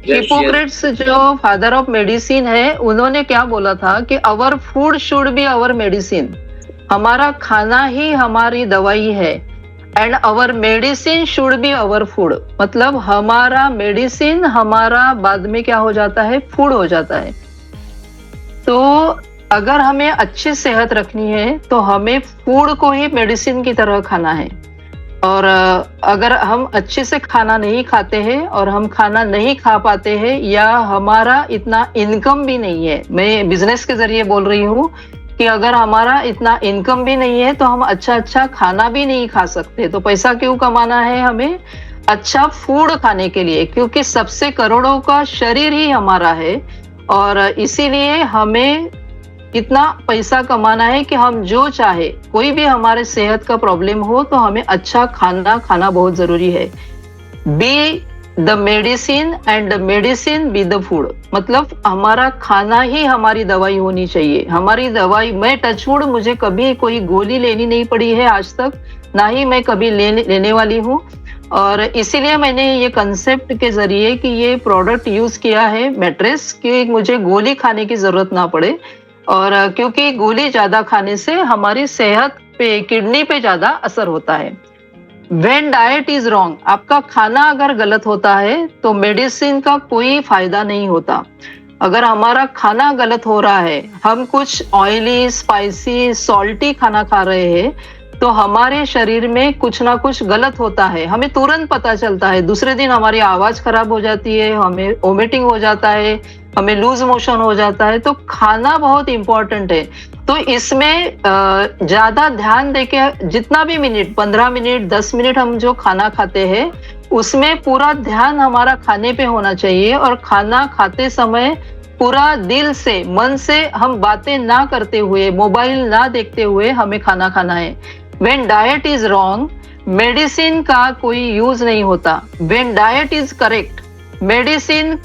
Hippocrates जो father of medicine है, उन्होंने क्या बोला था कि our food should be our medicine, हमारा खाना ही हमारी दवाई है। And our medicine should be our food, मतलब हमारा मेडिसिन हमारा बाद में क्या हो जाता है, फूड हो जाता है। तो अगर हमें अच्छी सेहत रखनी है तो हमें फूड को ही मेडिसिन की तरह खाना है। और अगर हम अच्छे से खाना नहीं खाते हैं और हम खाना नहीं खा पाते हैं, या हमारा इतना इनकम भी नहीं है, मैं बिजनेस के जरिए बोल रही हूँ कि अगर हमारा इतना इनकम भी नहीं है तो हम अच्छा अच्छा खाना भी नहीं खा सकते। तो पैसा क्यों कमाना है हमें? अच्छा फूड खाने के लिए, क्योंकि सबसे करोड़ों का शरीर ही हमारा है। और इसीलिए हमें इतना पैसा कमाना है कि हम जो चाहे, कोई भी हमारे सेहत का प्रॉब्लम हो तो हमें अच्छा खाना खाना बहुत जरूरी है। Be the medicine and the medicine be the food, मतलब हमारा खाना ही हमारी दवाई होनी चाहिए। हमारी दवाई, मैं टचवुड मुझे कभी कोई गोली लेनी नहीं पड़ी है आज तक, ना ही मैं कभी लेने वाली हूँ। और इसीलिए मैंने ये कंसेप्ट के जरिए कि ये प्रोडक्ट यूज किया है मैट्रेस, कि मुझे गोली खाने की जरूरत ना पड़े। और क्योंकि गोली ज्यादा खाने से हमारी सेहत पे, किडनी पे ज्यादा असर होता है। When डाइट इज रॉन्ग, आपका खाना अगर गलत होता है तो मेडिसिन का कोई फायदा नहीं होता। अगर हमारा खाना गलत हो रहा है, हम कुछ ऑयली, स्पाइसी, सॉल्टी खाना खा रहे हैं, तो हमारे शरीर में कुछ ना कुछ गलत होता है, हमें तुरंत पता चलता है। दूसरे दिन हमारी आवाज खराब हो जाती है, हमें वोमिटिंग हो जाता है, हमें लूज मोशन हो जाता है। तो खाना बहुत इंपॉर्टेंट है। तो इसमें ज्यादा ध्यान देके, जितना भी मिनट, 15 मिनट, 10 मिनट हम जो खाना खाते हैं, उसमें पूरा ध्यान हमारा खाने पे होना चाहिए। और खाना खाते समय पूरा दिल से, मन से हम बातें ना करते हुए, मोबाइल ना देखते हुए हमें खाना खाना है। When diet is wrong, medicine का कोई यूज नहीं होता। When diet is correct, medicine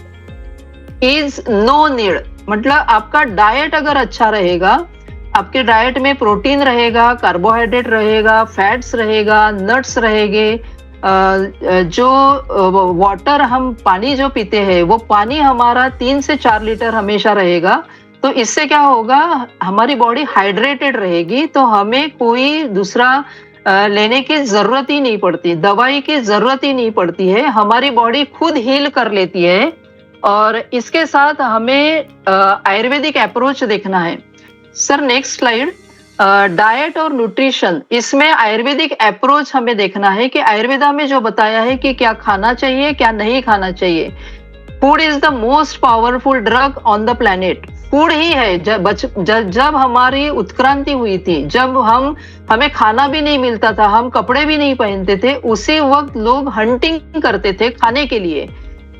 is no need. मतलब आपका डाइट अगर अच्छा रहेगा, आपके डाइट में प्रोटीन रहेगा, कार्बोहाइड्रेट रहेगा, फैट्स रहेगा, नट्स रहेंगे, जो वाटर, हम पानी जो पीते हैं वो पानी हमारा 3 से 4 लीटर हमेशा रहेगा। तो इससे क्या होगा, हमारी बॉडी हाइड्रेटेड रहेगी, तो हमें कोई दूसरा लेने की जरूरत ही नहीं पड़ती, दवाई की जरूरत ही नहीं पड़ती है, हमारी बॉडी खुद हील कर लेती है। और इसके साथ हमें आयुर्वेदिक अप्रोच देखना है। सर नेक्स्ट स्लाइड, डाइट और न्यूट्रिशन, इसमें आयुर्वेदिक अप्रोच हमें देखना है कि आयुर्वेदा में जो बताया है कि क्या खाना चाहिए, क्या नहीं खाना चाहिए। Food is the most powerful drug on the planet. Food ही है। जब हमारी उत्क्रांति हुई थी, जब हमें खाना भी नहीं मिलता था, हम कपड़े भी नहीं पहनते थे, उसी वक्त लोग हंटिंग करते थे खाने के लिए।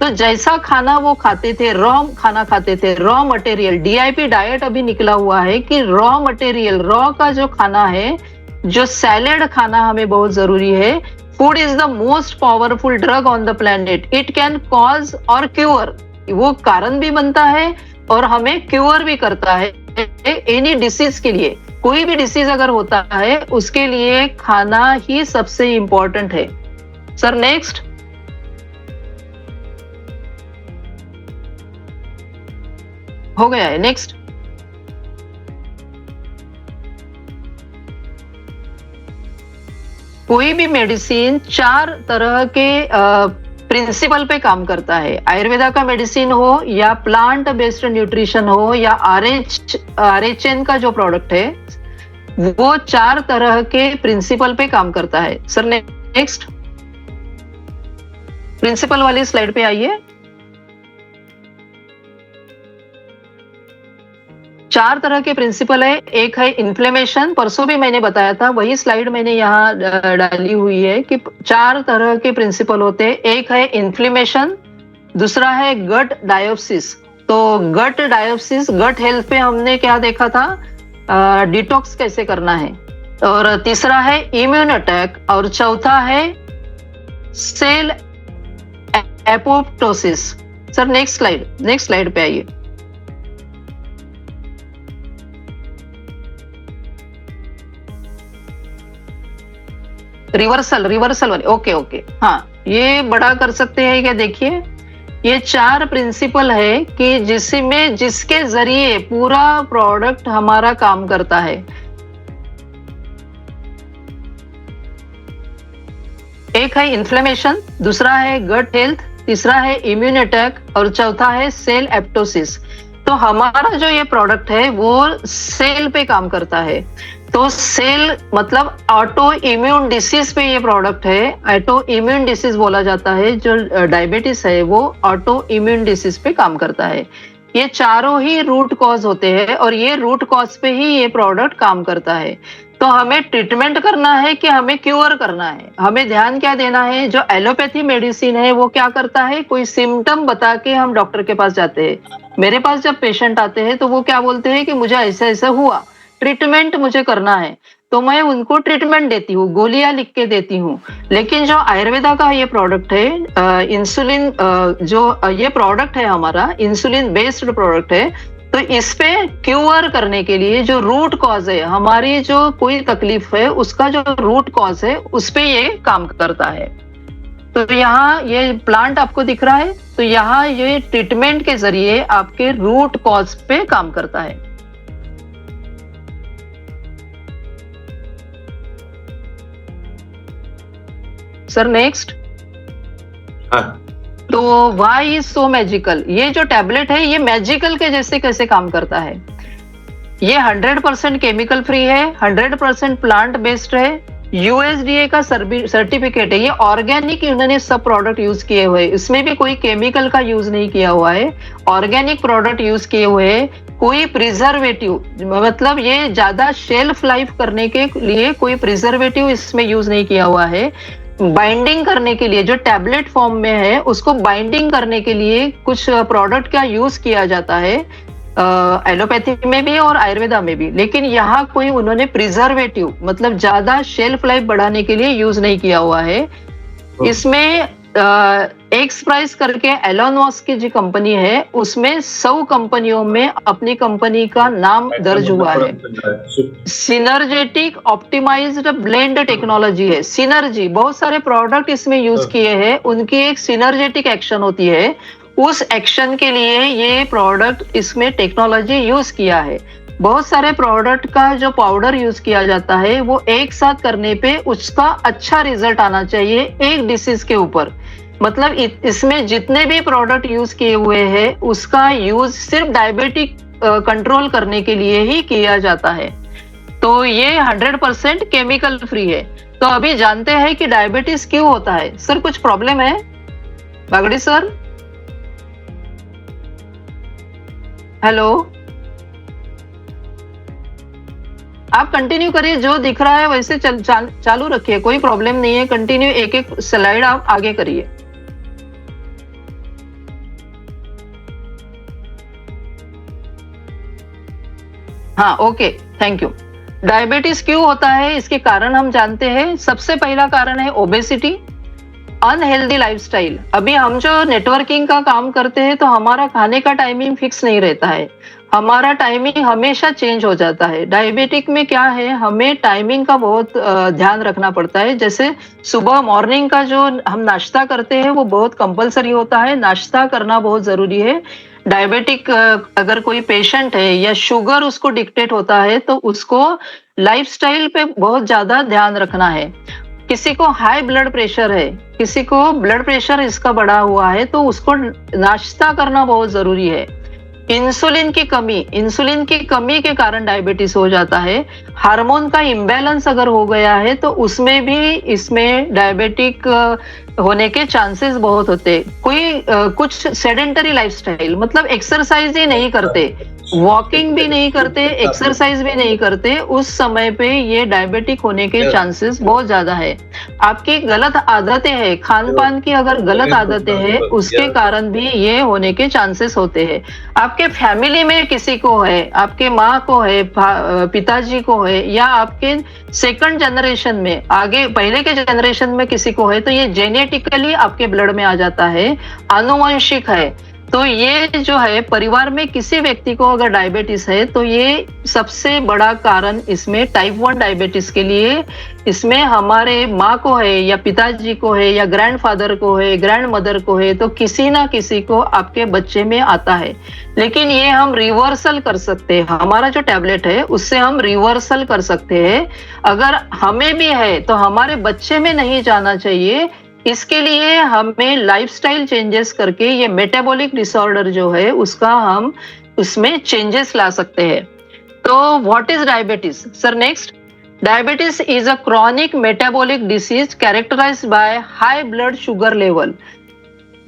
तो जैसा खाना वो खाते थे, रॉ खाना खाते थे, रॉ मटेरियल, डीआईपी डाइट अभी निकला हुआ है कि रॉ मटेरियल, रॉ का जो खाना है, जो सैलेड खाना हमें बहुत जरूरी है। Food is the most powerful drug on the planet. It can cause और क्योर, वो कारण भी बनता है और हमें क्योर भी करता है एनी डिसीज के लिए। कोई भी डिसीज अगर होता है, उसके लिए खाना ही सबसे इंपॉर्टेंट है। सर नेक्स्ट, हो गया है, नेक्स्ट। कोई भी मेडिसिन 4 तरह के प्रिंसिपल पे काम करता है। आयुर्वेदा का मेडिसिन हो, या प्लांट बेस्ड न्यूट्रिशन हो, या आरएचएन का जो प्रोडक्ट है, वो 4 तरह के प्रिंसिपल पे काम करता है। सर नेक्स्ट, प्रिंसिपल वाली स्लाइड पे आइए। 4 तरह के प्रिंसिपल है। एक है इन्फ्लेमेशन, परसों भी मैंने बताया था, वही स्लाइड मैंने यहाँ डाली हुई है कि 4 तरह के प्रिंसिपल होते हैं। एक है इन्फ्लेमेशन, दूसरा है गट डायोप्सिस। तो गट डायोप्सिस, गट हेल्थ पे हमने क्या देखा था, डिटॉक्स कैसे करना है। और तीसरा है इम्यून अटैक, और चौथा है cell apoptosis. Sir next slide पे आइए। रिवर्सल वाले, ओके। हाँ, ये बड़ा कर सकते हैं क्या, देखिए ये 4 प्रिंसिपल है कि जिसमें जिसके जरिए पूरा प्रोडक्ट हमारा काम करता है। एक है इन्फ्लेमेशन, दूसरा है गट हेल्थ, तीसरा है इम्यून अटैक और चौथा है सेल एप्टोसिस। तो हमारा जो ये प्रोडक्ट है वो सेल पे काम करता है। तो सेल मतलब ऑटो इम्यून डिसीज पे ये प्रोडक्ट है। ऑटो इम्यून डिसीज बोला जाता है, जो डायबिटीज है वो ऑटो इम्यून डिसीज पे काम करता है। ये चारों ही रूट कॉज होते हैं और ये रूट कॉज पे ही ये प्रोडक्ट काम करता है। तो हमें ट्रीटमेंट करना है कि हमें क्योर करना है, हमें ध्यान क्या देना है। जो एलोपैथी मेडिसिन है वो क्या करता है, कोई सिम्टम बता के हम डॉक्टर के पास जाते हैं। मेरे पास जब पेशेंट आते हैं तो वो क्या बोलते हैं कि मुझे ऐसा ऐसा हुआ, ट्रीटमेंट मुझे करना है, तो मैं उनको ट्रीटमेंट देती हूँ, गोलियां लिख के देती हूँ। लेकिन जो आयुर्वेदा का ये प्रोडक्ट है, इंसुलिन, जो ये प्रोडक्ट है हमारा इंसुलिन बेस्ड प्रोडक्ट है, तो इस पे क्यूर करने के लिए जो रूट कॉज है, हमारी जो कोई तकलीफ है उसका जो रूट कॉज है उस पे ये काम करता है। तो यहाँ ये प्लांट आपको दिख रहा है, तो यहाँ ये ट्रीटमेंट के जरिए आपके रूट कॉज पे काम करता है। Sir next. तो वाई इज सो मैजिकल, ये जो टैबलेट है ये मैजिकल के जैसे कैसे काम करता है। ये 100% केमिकल फ्री है, 100% प्लांट बेस्ड है, यूएसडीए का सर्टिफिकेट है। ये ऑर्गेनिक इन्होंने सब प्रोडक्ट यूज किए हुए, इसमें भी कोई केमिकल का यूज नहीं किया हुआ है, ऑर्गेनिक प्रोडक्ट यूज किए हुए हैं। कोई प्रिजर्वेटिव, मतलब ये ज्यादा शेल्फ लाइफ करने के लिए कोई प्रिजर्वेटिव इसमें यूज नहीं किया हुआ है। बाइंडिंग करने के लिए जो टैबलेट फॉर्म में है उसको बाइंडिंग करने के लिए कुछ प्रोडक्ट का यूज किया जाता है, एलोपैथी में भी और आयुर्वेदा में भी। लेकिन यहाँ कोई उन्होंने प्रिजर्वेटिव मतलब ज्यादा शेल्फ लाइफ बढ़ाने के लिए यूज नहीं किया हुआ है। इसमें एक्स प्राइस करके एलोन मस्क की जो कंपनी है उसमें 100 कंपनियों में अपनी कंपनी का नाम दर्ज हुआ है। सिनर्जेटिक ऑप्टिमाइज्ड ब्लेंड टेक्नोलॉजी है। सिनर्जी, बहुत सारे प्रोडक्ट इसमें यूज किए हैं, उनकी एक सिनर्जेटिक एक्शन होती है, उस एक्शन के लिए ये प्रोडक्ट इसमें टेक्नोलॉजी यूज किया है। बहुत सारे प्रोडक्ट का जो पाउडर यूज किया जाता है वो एक साथ करने पे उसका अच्छा रिजल्ट आना चाहिए एक डिसीज के ऊपर। मतलब इसमें जितने भी प्रोडक्ट यूज किए हुए हैं उसका यूज सिर्फ डायबिटिक कंट्रोल करने के लिए ही किया जाता है। तो ये 100% केमिकल फ्री है। तो अभी जानते हैं कि डायबिटीज क्यों होता है। सर कुछ प्रॉब्लम है बागड़ी सर? हेलो, आप कंटिन्यू करिए, जो दिख रहा है वैसे चालू रखिए, कोई प्रॉब्लम नहीं है। कंटिन्यू एक एक स्लाइड आप आगे करिए। हाँ ओके, थैंक यू। डायबिटीज क्यों होता है, इसके कारण हम जानते हैं। सबसे पहला कारण है ओबेसिटी, अनहेल्दी लाइफस्टाइल। अभी हम जो नेटवर्किंग का काम करते हैं तो हमारा खाने का टाइमिंग फिक्स नहीं रहता है, हमारा टाइमिंग हमेशा चेंज हो जाता है। डायबिटिक में क्या है, हमें टाइमिंग का बहुत ध्यान रखना पड़ता है। जैसे सुबह मॉर्निंग का जो हम नाश्ता करते हैं वो बहुत कंपलसरी होता है, नाश्ता करना बहुत जरूरी है। डायबिटिक अगर कोई पेशेंट है या शुगर उसको डिक्टेट होता है तो उसको लाइफस्टाइल पे बहुत ज्यादा ध्यान रखना है। किसी को हाई ब्लड प्रेशर है, किसी को ब्लड प्रेशर इसका बढ़ा हुआ है, तो उसको नाश्ता करना बहुत जरूरी है। इंसुलिन की कमी के कारण डायबिटीज हो जाता है। हार्मोन का इम्बैलेंस अगर हो गया है तो उसमें भी इसमें डायबिटिक होने के चांसेस बहुत होते हैं। कोई कुछ सेडेंटरी लाइफस्टाइल मतलब एक्सरसाइज ही नहीं करते, वॉकिंग भी नहीं करते, एक्सरसाइज भी नहीं करते, उस समय पे ये डायबिटिक होने के चांसेस बहुत ज्यादा है। आपकी गलत आदतें हैं, खान पान की अगर गलत आदतें हैं उसके कारण भी ये होने के चांसेस होते हैं। आपके फैमिली में किसी को है, आपके माँ को है, पिताजी को है, या आपके सेकंड जनरेशन में आगे पहले के जनरेशन में किसी को है, तो ये जेनेटिकली आपके ब्लड में आ जाता है, आनुवंशिक है। तो ये जो है परिवार में किसी व्यक्ति को अगर डायबिटीज है तो ये सबसे बड़ा कारण इसमें टाइप 1 डायबिटीज के लिए इसमें हमारे माँ को है या पिताजी को है या ग्रैंडफादर को है, ग्रैंड मदर को है, तो किसी ना किसी को आपके बच्चे में आता है। लेकिन ये हम रिवर्सल कर सकते हैं, हमारा जो टैबलेट है उससे हम रिवर्सल कर सकते हैं। अगर हमें भी है तो हमारे बच्चे में नहीं जाना चाहिए। इसके लिए हमें लाइफस्टाइल चेंजेस करके ये मेटाबॉलिक डिसऑर्डर जो है उसका हम उसमें चेंजेस ला सकते हैं। तो what is diabetes sir? Next, diabetes is a chronic metabolic disease characterised by high blood sugar level.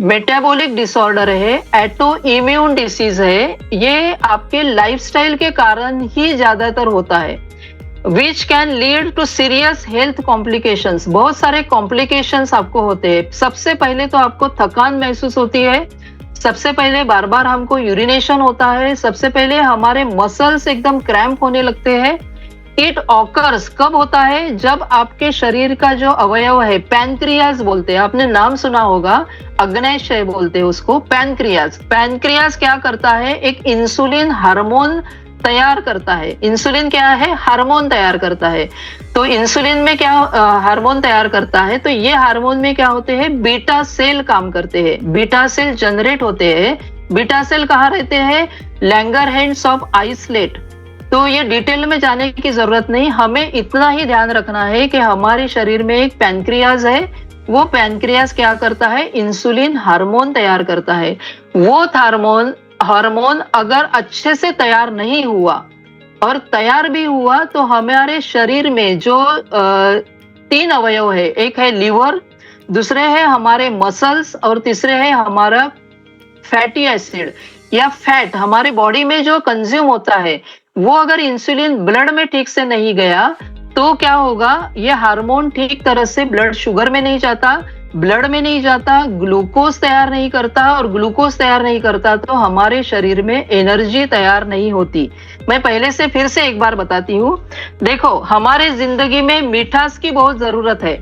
Metabolic disorder है, एटो इम्यून डिसीज है, ये आपके लाइफस्टाइल के कारण ही ज्यादातर होता है। Which can lead to serious health complications. बहुत सारे कॉम्प्लिकेशंस आपको होते हैं। सबसे पहले तो आपको थकान महसूस होती है, सबसे पहले बार बार हमको यूरिनेशन होता है, सबसे पहले हमारे मसल्स एकदम क्रैम्प होने लगते हैं। इट ऑकर्स कब होता है? जब आपके शरीर का जो अवयव है, पैनक्रियाज बोलते हैं, आपने नाम सुना होगा, अग्न्याशय बोलते हैं उसको, पैनक्रियाज। पैनक्रियाज क्या करता है? एक इंसुलिन हार्मोन तैयार करता है। इंसुलिन क्या है? हार्मोन तैयार करता है। तो इंसुलिन में क्या हार्मोन तैयार करता है? तो ये हार्मोन में क्या होते हैं? बीटा सेल काम करते हैं, बीटा सेल जनरेट होते हैं। बीटा सेल कहाँ रहते हैं? Langerhans of islet. तो ये डिटेल में जाने की जरूरत नहीं, हमें इतना ही ध्यान रखना है कि हमारे शरीर में एक पैनक्रियाज है, वो पैनक्रियाज क्या करता है? इंसुलिन हार्मोन तैयार करता है। वो हार्मोन अगर अच्छे से तैयार नहीं हुआ और तैयार भी हुआ तो हमारे शरीर में जो 3 अवयव है, एक है लीवर, दूसरे है हमारे मसल्स और तीसरे है हमारा फैटी एसिड या फैट। हमारे बॉडी में जो कंज्यूम होता है वो अगर इंसुलिन ब्लड में ठीक से नहीं गया तो क्या होगा? ये हार्मोन ठीक तरह से ब्लड शुगर में नहीं जाता, ब्लड में नहीं जाता, ग्लूकोज तैयार नहीं करता, और ग्लूकोज तैयार नहीं करता तो हमारे शरीर में एनर्जी तैयार नहीं होती। मैं पहले से फिर से एक बार बताती हूँ। देखो, हमारे जिंदगी में मिठास की बहुत जरूरत है।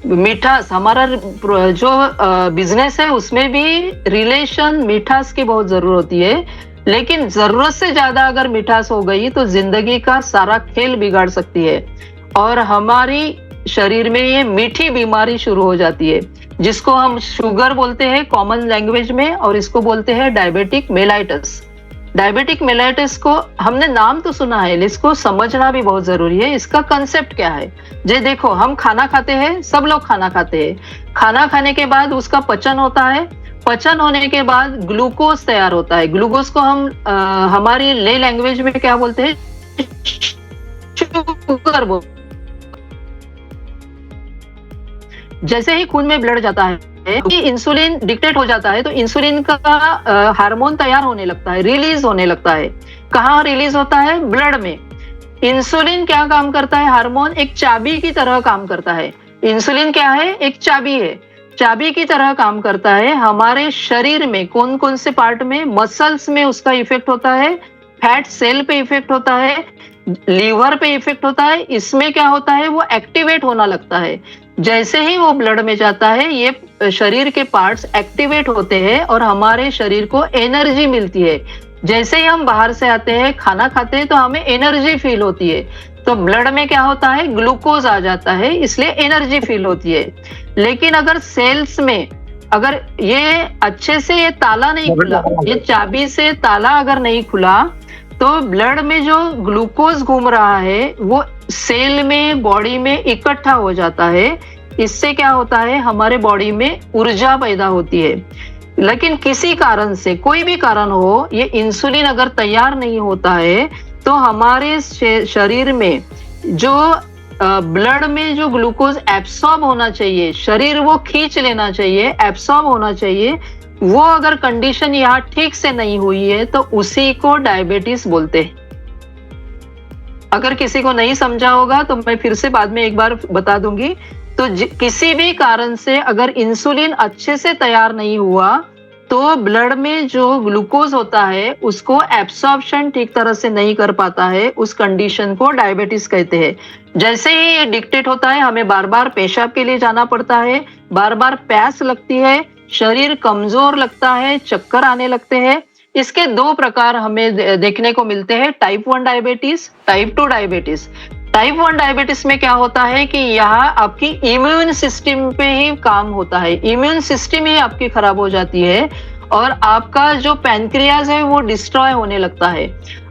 मिठास, हमारा जो बिजनेस है उसमें भी रिलेशन मिठास की बहुत जरूरत होती है। लेकिन जरूरत से ज्यादा अगर मिठास हो गई तो जिंदगी का सारा खेल बिगाड़ सकती है और हमारी शरीर में ये मीठी बीमारी शुरू हो जाती है, जिसको हम शुगर बोलते हैं कॉमन लैंग्वेज में, और इसको बोलते हैं डायबिटिक मेलाइटस। डायबिटिक मेलाइटिस को हमने नाम तो सुना है, लेकिन इसको समझना भी बहुत जरूरी है। इसका कंसेप्ट क्या है? जे देखो, हम खाना खाते हैं, सब लोग खाना खाते हैं। खाना खाने के बाद उसका पचन होता है, पचन होने के बाद ग्लूकोज तैयार होता है। ग्लूकोज को हम हमारी ले लैंग्वेज में क्या बोलते हैं? शुगर बोलते। जैसे ही खून में ब्लड जाता है, इंसुलिन डिक्टेट हो जाता है, तो इंसुलिन का हार्मोन तैयार होने लगता है, रिलीज होने लगता है। कहाँ रिलीज होता है? ब्लड में। इंसुलिन क्या काम करता है? हार्मोन एक चाबी की तरह काम करता है। इंसुलिन क्या है? एक चाबी है, चाबी की तरह काम करता है। हमारे शरीर में कौन कौन से पार्ट में? मसल्स में उसका इफेक्ट होता है, फैट सेल पे इफेक्ट होता है, लीवर पे इफेक्ट होता है। इसमें क्या होता है? वो एक्टिवेट होना लगता है। जैसे ही वो ब्लड में जाता है, ये शरीर के पार्ट्स एक्टिवेट होते हैं और हमारे शरीर को एनर्जी मिलती है। जैसे ही हम बाहर से आते हैं, खाना खाते हैं, तो हमें एनर्जी फील होती है। तो ब्लड में क्या होता है? ग्लूकोज आ जाता है, इसलिए एनर्जी फील होती है। लेकिन अगर सेल्स में अगर ये अच्छे से ये ताला नहीं खुला, ये चाबी से ताला अगर नहीं खुला, तो ब्लड में जो ग्लूकोज घूम रहा है वो सेल में, बॉडी में इकट्ठा हो जाता है। इससे क्या होता है? हमारे बॉडी में ऊर्जा पैदा होती है। लेकिन किसी कारण से, कोई भी कारण हो, ये इंसुलिन अगर तैयार नहीं होता है तो हमारे शरीर में जो ब्लड में जो ग्लूकोज एब्सॉर्ब होना चाहिए, शरीर वो खींच लेना चाहिए, एब्सॉर्ब होना चाहिए, वो अगर कंडीशन यहाँ ठीक से नहीं हुई है तो उसी को डायबिटीज बोलते हैं। अगर किसी को नहीं समझा होगा तो मैं फिर से बाद में एक बार बता दूंगी। तो किसी भी कारण से अगर इंसुलिन अच्छे से तैयार नहीं हुआ तो ब्लड में जो ग्लूकोज होता है उसको एब्सॉर्प्शन ठीक तरह से नहीं कर पाता है, उस कंडीशन को डायबिटीज कहते हैं। जैसे ही ये डिक्टेट होता है, हमें बार बार पेशाब के लिए जाना पड़ता है, बार बार प्यास लगती है, शरीर कमजोर लगता है, चक्कर आने लगते हैं। इसके दो प्रकार हमें देखने को मिलते हैं, type 1 diabetes, type 2 diabetes. Type 1 diabetes में क्या होता है कि यहाँ आपकी इम्यून सिस्टम पे ही काम होता है, इम्यून सिस्टम ही आपकी खराब हो जाती है और आपका जो पैनक्रियाज है वो डिस्ट्रॉय होने लगता है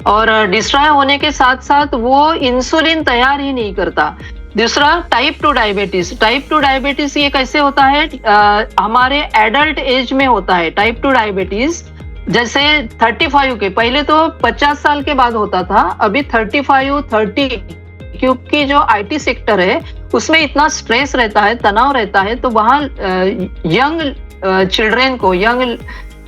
और डिस्ट्रॉय होने के साथ साथ वो इंसुलिन तैयार ही नहीं करता। दूसरा टाइप 2 डायबिटीज। टाइप 2 डायबिटीज ये कैसे होता है, हमारे एडल्ट एज में होता है टाइप 2 डायबिटीज। जैसे 35 के, पहले तो 50 साल के बाद होता था, अभी 35, 30, क्योंकि जो आईटी सेक्टर है उसमें इतना स्ट्रेस रहता है, तनाव रहता है, तो वहाँ यंग चिल्ड्रेन को, यंग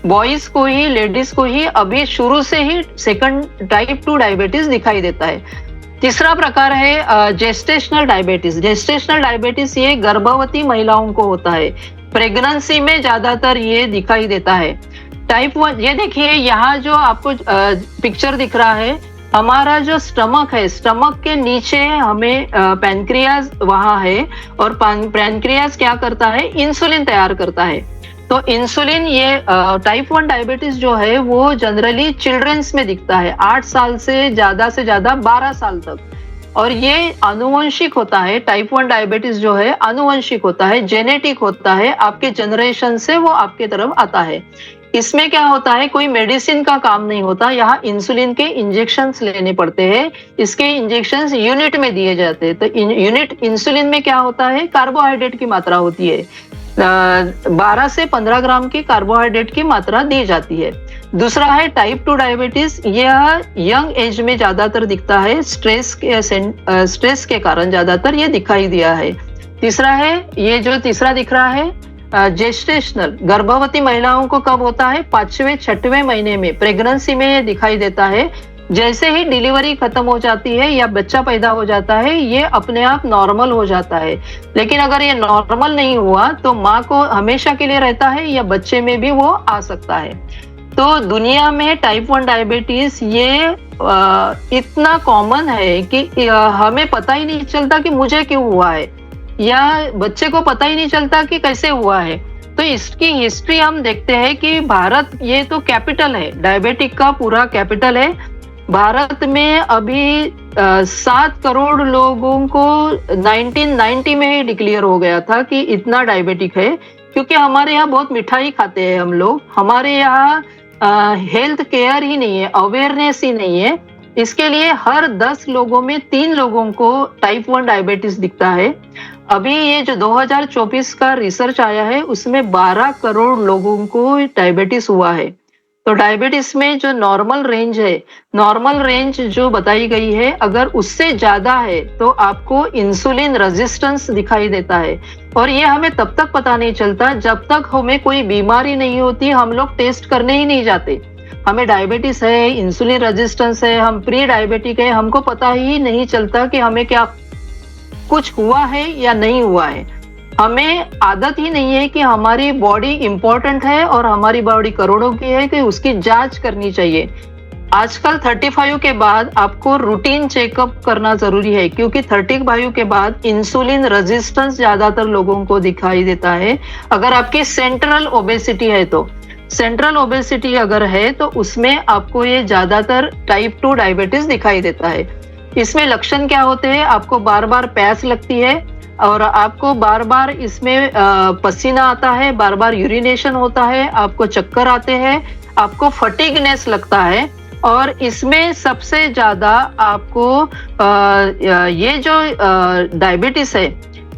बॉयज को ही, लेडीज को ही अभी शुरू से ही सेकंड टाइप 2 डायबिटीज दिखाई देता है। तीसरा प्रकार है जेस्टेशनल डायबिटीज। जेस्टेशनल डायबिटीज ये गर्भवती महिलाओं को होता है, प्रेगनेंसी में ज्यादातर ये दिखाई देता है। टाइप 1, ये देखिए यहाँ जो आपको पिक्चर दिख रहा है, हमारा जो स्टमक है, स्टमक के नीचे हमें पैनक्रियाज वहां है और पैनक्रियाज क्या करता है, इंसुलिन तैयार करता है। तो इंसुलिन, ये टाइप 1 डायबिटीज जो है वो जनरली चिल्ड्रंस में दिखता है, 8 साल से ज्यादा 12 साल तक, और ये आनुवंशिक होता है। टाइप 1 डायबिटीज जो है आनुवंशिक होता है, जेनेटिक होता है, आपके जनरेशन से वो आपके तरफ आता है। इसमें क्या होता है, कोई मेडिसिन का काम नहीं होता, यहाँ इंसुलिन के इंजेक्शंस लेने पड़ते हैं। इसके इंजेक्शंस यूनिट में दिए जाते हैं। तो यूनिट इंसुलिन में क्या होता है, कार्बोहाइड्रेट की मात्रा होती है, 12 से 15 ग्राम की कार्बोहाइड्रेट की मात्रा दी जाती है। दूसरा है टाइप 2 डायबिटीज, यह यंग एज में ज्यादातर दिखता है, स्ट्रेस के कारण ज्यादातर ये दिखाई दिया है। तीसरा है, ये जो तीसरा दिख रहा है जेस्टेशनल, गर्भवती महिलाओं को कब होता है, 5वें 6वें महीने में, प्रेगनेंसी में ये दिखाई देता है। जैसे ही डिलीवरी खत्म हो जाती है या बच्चा पैदा हो जाता है, ये अपने आप नॉर्मल हो जाता है। लेकिन अगर ये नॉर्मल नहीं हुआ तो माँ को हमेशा के लिए रहता है या बच्चे में भी वो आ सकता है। तो दुनिया में टाइप 1 डायबिटीज ये इतना कॉमन है कि हमें पता ही नहीं चलता कि मुझे क्यों हुआ है, या बच्चे को पता ही नहीं चलता कि कैसे हुआ है। तो इसकी हिस्ट्री हम देखते हैं कि भारत ये तो कैपिटल है, डायबिटिक का पूरा कैपिटल है। भारत में अभी 7 करोड़ लोगों को 1990 में ही डिक्लेयर हो गया था कि इतना डायबिटिक है, क्योंकि हमारे यहाँ बहुत मिठाई खाते हैं हम लोग, हमारे यहाँ हेल्थ केयर ही नहीं है, अवेयरनेस ही नहीं है। इसके लिए हर 10 लोगों में 3 लोगों को टाइप 1 डायबिटीज दिखता है। अभी ये जो 2024 का रिसर्च आया है उसमें 12 करोड़ लोगों को डायबिटीज हुआ है। तो डायबिटीज में जो नॉर्मल रेंज है, नॉर्मल रेंज जो बताई गई है, अगर उससे ज्यादा है तो आपको इंसुलिन रेजिस्टेंस दिखाई देता है। और ये हमें तब तक पता नहीं चलता जब तक हमें कोई बीमारी नहीं होती, हम लोग टेस्ट करने ही नहीं जाते। हमें डायबिटीज है, इंसुलिन रेजिस्टेंस है, हम प्री डायबिटिक है, हमको पता ही नहीं चलता कि हमें क्या कुछ हुआ है या नहीं हुआ है। हमें आदत ही नहीं है कि हमारी बॉडी इंपॉर्टेंट है और हमारी बॉडी करोड़ों की है कि उसकी जांच करनी चाहिए। आजकल 35 के बाद आपको रूटीन चेकअप करना जरूरी है, क्योंकि 35 के बाद इंसुलिन रेजिस्टेंस ज्यादातर लोगों को दिखाई देता है। अगर आपकी सेंट्रल ओबेसिटी है तो, सेंट्रल ओबेसिटी अगर है तो उसमें आपको ये ज्यादातर टाइप 2 डायबिटीज दिखाई देता है। इसमें लक्षण क्या होते हैं, आपको बार बार प्यास लगती है और आपको बार बार इसमें पसीना आता है, बार बार यूरिनेशन होता है, आपको चक्कर आते हैं, आपको फटीगनेस लगता है। और इसमें सबसे ज्यादा आपको ये जो डायबिटीज है,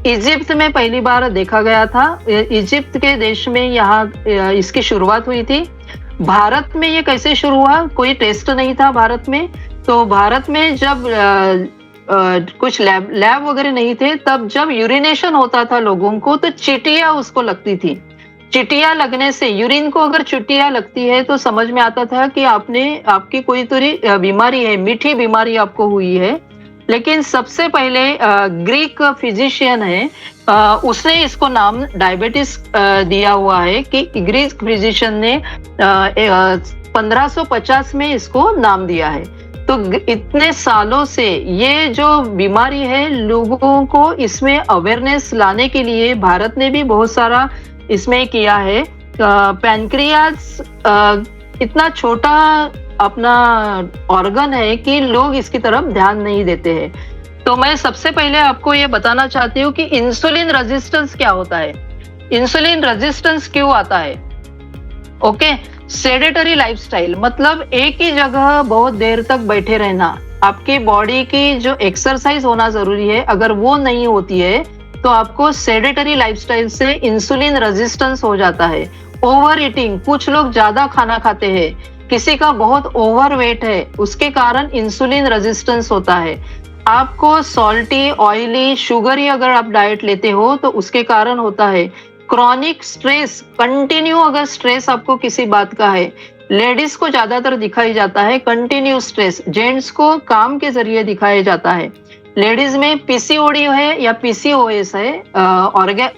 इजिप्ट में पहली बार देखा गया था। इजिप्ट के देश में यहाँ इसकी शुरुआत हुई थी। भारत में ये कैसे शुरू हुआ, कोई टेस्ट नहीं था भारत में। तो भारत में जब कुछ लैब वगैरह नहीं थे, तब जब यूरिनेशन होता था लोगों को तो चींटियां उसको लगती थी। चींटियां लगने से, यूरिन को अगर चींटियां लगती है तो समझ में आता था कि आपकी कोई तो बीमारी है, मीठी बीमारी आपको हुई है। लेकिन सबसे पहले ग्रीक फिजिशियन है, उसने इसको नाम डायबिटीज दिया हुआ है कि ग्रीक फिजिशियन ने 1550 में इसको नाम दिया है। तो इतने सालों से ये जो बीमारी है, लोगों को इसमें अवेयरनेस लाने के लिए भारत ने भी बहुत सारा इसमें किया है। पैनक्रियाज इतना छोटा अपना ऑर्गन है कि लोग इसकी तरफ ध्यान नहीं देते हैं। तो मैं सबसे पहले आपको ये बताना चाहती हूँ कि इंसुलिन रेजिस्टेंस क्या होता है, इंसुलिन रेजिस्टेंस क्यों आता है। ओके, सेडेटरी लाइफस्टाइल मतलब एक ही जगह बहुत देर तक बैठे रहना, आपकी बॉडी की जो एक्सरसाइज होना जरूरी है, अगर वो नहीं होती है तो आपको सेडेटरी लाइफस्टाइल से इंसुलिन रेजिस्टेंस हो जाता है। ओवर ईटिंग, कुछ लोग ज्यादा खाना खाते हैं, किसी का बहुत ओवर वेट है, उसके कारण इंसुलिन रेजिस्टेंस होता है। आपको सॉल्टी, ऑयली, शुगरी अगर आप डाइट लेते हो तो उसके कारण होता है। क्रॉनिक स्ट्रेस, कंटिन्यू अगर स्ट्रेस आपको किसी बात का है, लेडीज को ज्यादातर दिखाई जाता है कंटिन्यू स्ट्रेस, जेंट्स को काम के जरिए दिखाया जाता है। लेडीज में पीसीओडी है या पीसीओएस है,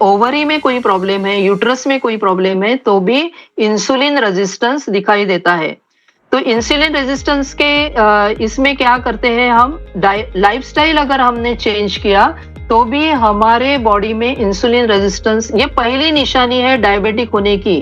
ओवरी में कोई प्रॉब्लम है, यूट्रस में कोई प्रॉब्लम है, तो भी इंसुलिन रेजिस्टेंस दिखाई देता है। तो इंसुलिन रेजिस्टेंस के इसमें क्या करते हैं हम, लाइफस्टाइल अगर हमने चेंज किया तो भी हमारे बॉडी में इंसुलिन रेजिस्टेंस, ये पहली निशानी है डायबिटिक होने की।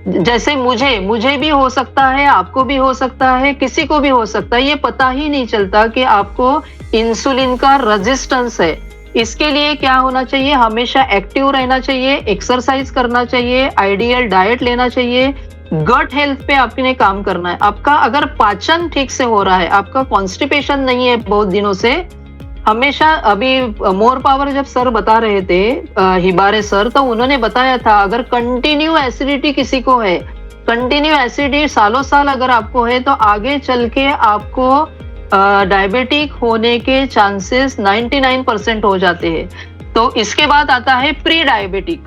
जैसे मुझे भी हो सकता है, आपको भी हो सकता है, किसी को भी हो सकता है, ये पता ही नहीं चलता कि आपको इंसुलिन का रेजिस्टेंस है। इसके लिए क्या होना चाहिए, हमेशा एक्टिव रहना चाहिए, एक्सरसाइज करना चाहिए, आइडियल डाइट लेना चाहिए, गट हेल्थ पे आपने काम करना है। आपका अगर पाचन ठीक से हो रहा है, आपका कॉन्स्टिपेशन नहीं है बहुत दिनों से, हमेशा, अभी मोर पावर जब सर बता रहे थे, हिबारे सर, तो उन्होंने बताया था अगर कंटिन्यू एसिडिटी किसी को है, कंटिन्यू एसिडिटी सालों साल अगर आपको है, तो आगे चल के आपको डायबिटिक होने के चांसेस 99% हो जाते हैं। तो इसके बाद आता है प्री डायबिटिक।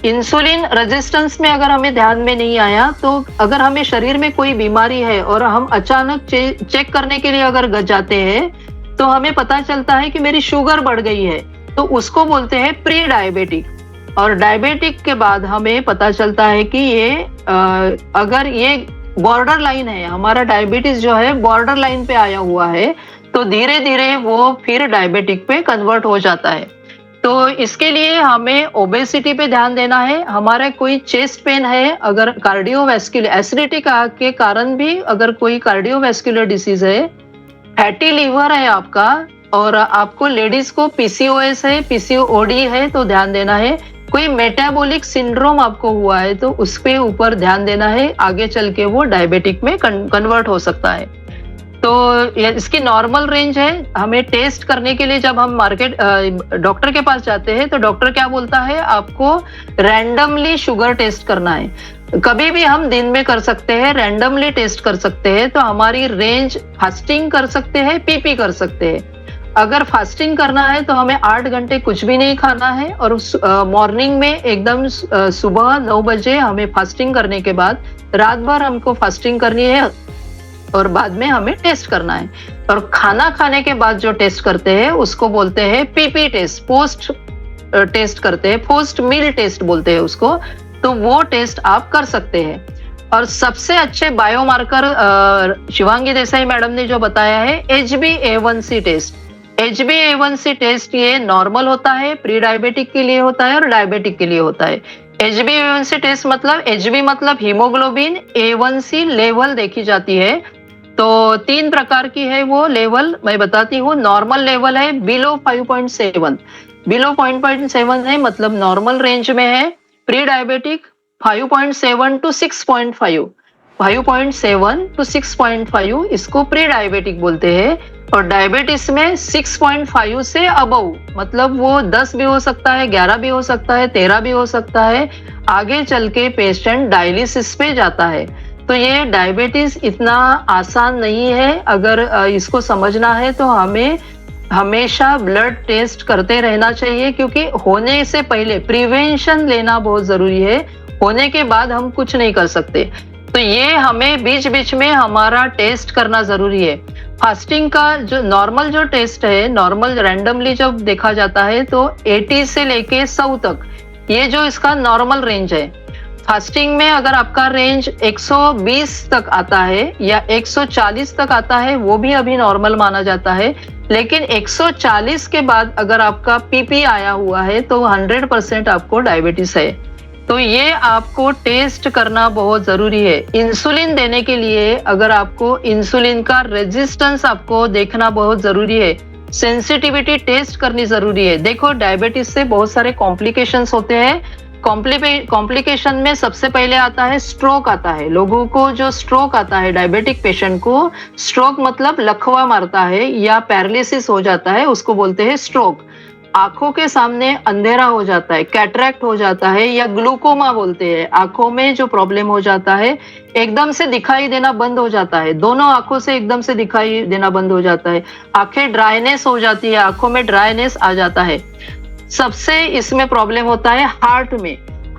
इंसुलिन रेजिस्टेंस में अगर हमें ध्यान में नहीं आया, तो अगर हमें शरीर में कोई बीमारी है और हम अचानक चेक करने के लिए अगर जाते हैं, तो हमें पता चलता है कि मेरी शुगर बढ़ गई है, तो उसको बोलते हैं प्री डायबिटिक। और डायबिटिक के बाद हमें पता चलता है कि ये अगर ये बॉर्डर लाइन है, हमारा डायबिटीज जो है बॉर्डर लाइन पे आया हुआ है, तो धीरे धीरे वो फिर डायबिटिक पे कन्वर्ट हो जाता है। तो इसके लिए हमें ओबेसिटी पे ध्यान देना है। हमारा कोई चेस्ट पेन है, अगर कार्डियोवैस्कुलर एसिडिटी के कारण भी अगर कोई कार्डियोवैस्कुलर डिसीज है, फैटी लीवर है आपका, और आपको लेडीज को पीसीओएस है, पीसीओडी है, तो ध्यान देना है। कोई मेटाबॉलिक सिंड्रोम आपको हुआ है तो उस पे ऊपर ध्यान देना है, आगे चल के वो डायबिटिक में कन्वर्ट हो सकता है। तो इसकी नॉर्मल रेंज है। हमें टेस्ट करने के लिए जब हम डॉक्टर के पास जाते हैं, तो डॉक्टर क्या बोलता है, आपको रैंडमली शुगर टेस्ट करना है। कभी भी हम दिन में कर सकते हैं, रैंडमली टेस्ट कर सकते हैं। तो हमारी रेंज, फास्टिंग कर सकते हैं, पीपी कर सकते हैं। अगर फास्टिंग करना है तो हमें 8 घंटे कुछ भी नहीं खाना है, और मॉर्निंग में एकदम सुबह 9 बजे हमें फास्टिंग करने के बाद रात भर हमको फास्टिंग करनी है, और बाद में हमें टेस्ट करना है। और खाना खाने के बाद जो टेस्ट करते हैं उसको बोलते हैं पीपी टेस्ट, पोस्ट टेस्ट करते हैं, पोस्ट मील टेस्ट बोलते हैं उसको। तो वो टेस्ट आप कर सकते हैं। और सबसे अच्छे बायोमार्कर शिवांगी देसाई मैडम ने जो बताया है, HbA1c टेस्ट। HbA1c टेस्ट ये नॉर्मल होता है, प्री डायबिटिक के लिए होता है और डायबिटिक के लिए होता है। HbA1c टेस्ट मतलब, Hb मतलब हीमोग्लोबिन, A1c लेवल देखी जाती है। तो 3 प्रकार की है वो लेवल, मैं बताती हूँ। नॉर्मल लेवल है बिलो 5.7, बिलो 5.7 है मतलब नॉर्मल रेंज में है। प्री डायबिटिक 5.7 to 6.5, 5.7 to 6.5 इसको प्री डायबिटिक बोलते हैं। और डायबिटीज में 6.5 से अबव, मतलब वो 10 भी हो सकता है, 11 भी हो सकता है, 13 भी हो सकता है। आगे चल के पेशेंट डायलिसिस पे जाता है। तो ये डायबिटीज इतना आसान नहीं है। अगर इसको समझना है तो हमें हमेशा ब्लड टेस्ट करते रहना चाहिए, क्योंकि होने से पहले प्रिवेंशन लेना बहुत जरूरी है। होने के बाद हम कुछ नहीं कर सकते। तो ये हमें बीच बीच में हमारा टेस्ट करना जरूरी है। फास्टिंग का जो नॉर्मल जो टेस्ट है, नॉर्मल रैंडमली जब देखा जाता है तो 80 से लेके 100 तक, ये जो इसका नॉर्मल रेंज है। फास्टिंग में अगर आपका रेंज 120 तक आता है या 140 तक आता है, वो भी अभी नॉर्मल माना जाता है। लेकिन 140 के बाद अगर आपका पीपी आया हुआ है तो 100% आपको डायबिटीज है। तो ये आपको टेस्ट करना बहुत जरूरी है। इंसुलिन देने के लिए अगर आपको इंसुलिन का रेजिस्टेंस आपको देखना बहुत जरूरी है, सेंसिटिविटी टेस्ट करनी जरूरी है। देखो डायबिटीज से बहुत सारे कॉम्प्लिकेशंस होते हैं। कॉम्प्लिकेशन में सबसे पहले आता है स्ट्रोक आता है। लोगों को जो स्ट्रोक आता है, डायबिटिक पेशेंट को स्ट्रोक मतलब लकवा मारता है या पैरालिसिस हो जाता है, उसको बोलते हैं स्ट्रोक। आंखों के सामने अंधेरा हो जाता है, कैटरैक्ट हो जाता है या ग्लूकोमा बोलते हैं। आंखों में जो प्रॉब्लम हो जाता है, एकदम से दिखाई देना बंद हो जाता है, दोनों आंखों से एकदम से दिखाई देना बंद हो जाता है। आंखें ड्राइनेस हो जाती है, आंखों में ड्राइनेस आ जाता है। सबसे इसमें प्रॉब्लम होता है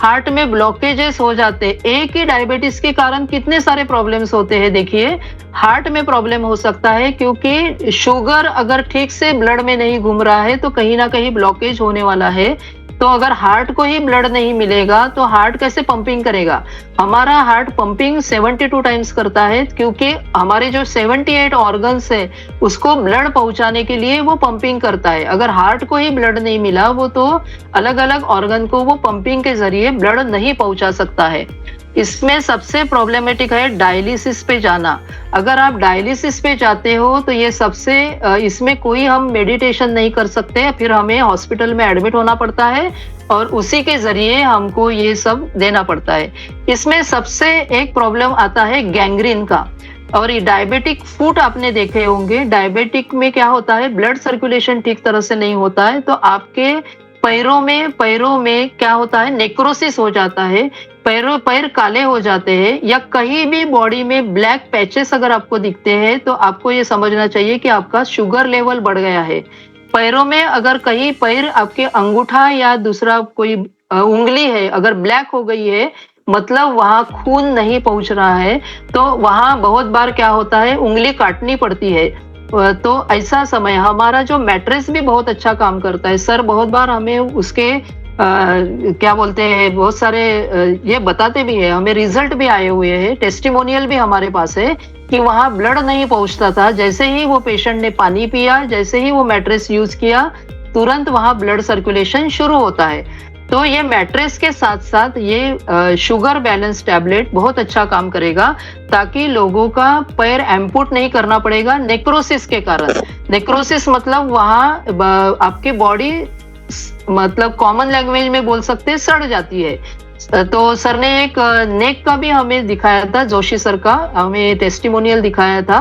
हार्ट में ब्लॉकेजेस हो जाते हैं। एक ही डायबिटीज के कारण कितने सारे प्रॉब्लम्स होते हैं। देखिए हार्ट में प्रॉब्लम हो सकता है क्योंकि शुगर अगर ठीक से ब्लड में नहीं घूम रहा है तो कहीं ना कहीं ब्लॉकेज होने वाला है। तो अगर हार्ट को ही ब्लड नहीं मिलेगा तो हार्ट कैसे पंपिंग करेगा। हमारा हार्ट पंपिंग 72 टाइम्स करता है क्योंकि हमारे जो 78 ऑर्गन्स है उसको ब्लड पहुंचाने के लिए वो पंपिंग करता है। अगर हार्ट को ही ब्लड नहीं मिला वो तो अलग अलग ऑर्गन को वो पंपिंग के जरिए ब्लड नहीं पहुंचा सकता है। इसमें सबसे प्रॉब्लमेटिक है डायलिसिस पे जाना। अगर आप डायलिसिस पे जाते हो तो ये सबसे इसमें कोई हम मेडिटेशन नहीं कर सकते, फिर हमें हॉस्पिटल में एडमिट होना पड़ता है और उसी के जरिए हमको ये सब देना पड़ता है। इसमें सबसे एक प्रॉब्लम आता है गैंग्रीन का। और ये डायबिटिक फुट आपने देखे होंगे। डायबिटिक में क्या होता है, ब्लड सर्कुलेशन ठीक तरह से नहीं होता है तो आपके पैरों में क्या होता है, नेक्रोसिस हो जाता है। पैर काले हो जाते हैं या कहीं भी बॉडी में ब्लैक पैचेस अगर आपको दिखते हैं तो आपको ये समझना चाहिए कि आपका शुगर लेवल बढ़ गया है। पैरों में अगर कहीं पैर आपके अंगूठा या दूसरा कोई उंगली है अगर ब्लैक हो गई है मतलब वहां खून नहीं पहुंच रहा है। तो वहां बहुत बार क्या होता है, उंगली काटनी पड़ती है। तो ऐसा समय हमारा जो मैट्रेस भी बहुत अच्छा काम करता है। सर बहुत बार हमें उसके क्या बोलते हैं, बहुत सारे ये बताते भी है, हमें रिजल्ट भी आए हुए हैं, टेस्टिमोनियल भी हमारे पास है कि वहां ब्लड नहीं पहुंचता था। जैसे ही वो पेशेंट ने पानी पिया, जैसे ही वो मैट्रेस यूज किया, तुरंत वहां ब्लड सर्कुलेशन शुरू होता है। तो ये मैट्रेस के साथ साथ ये शुगर बैलेंस टैबलेट बहुत अच्छा काम करेगा ताकि लोगों का पैर एम्पुट नहीं करना पड़ेगा नेक्रोसिस के कारण। नेक्रोसिस मतलब वहां आपकी बॉडी मतलब कॉमन लैंग्वेज में बोल सकते हैं सड़ जाती है। तो सर ने एक नेक का भी हमें दिखाया था, जोशी सर का हमें टेस्टिमोनियल दिखाया था।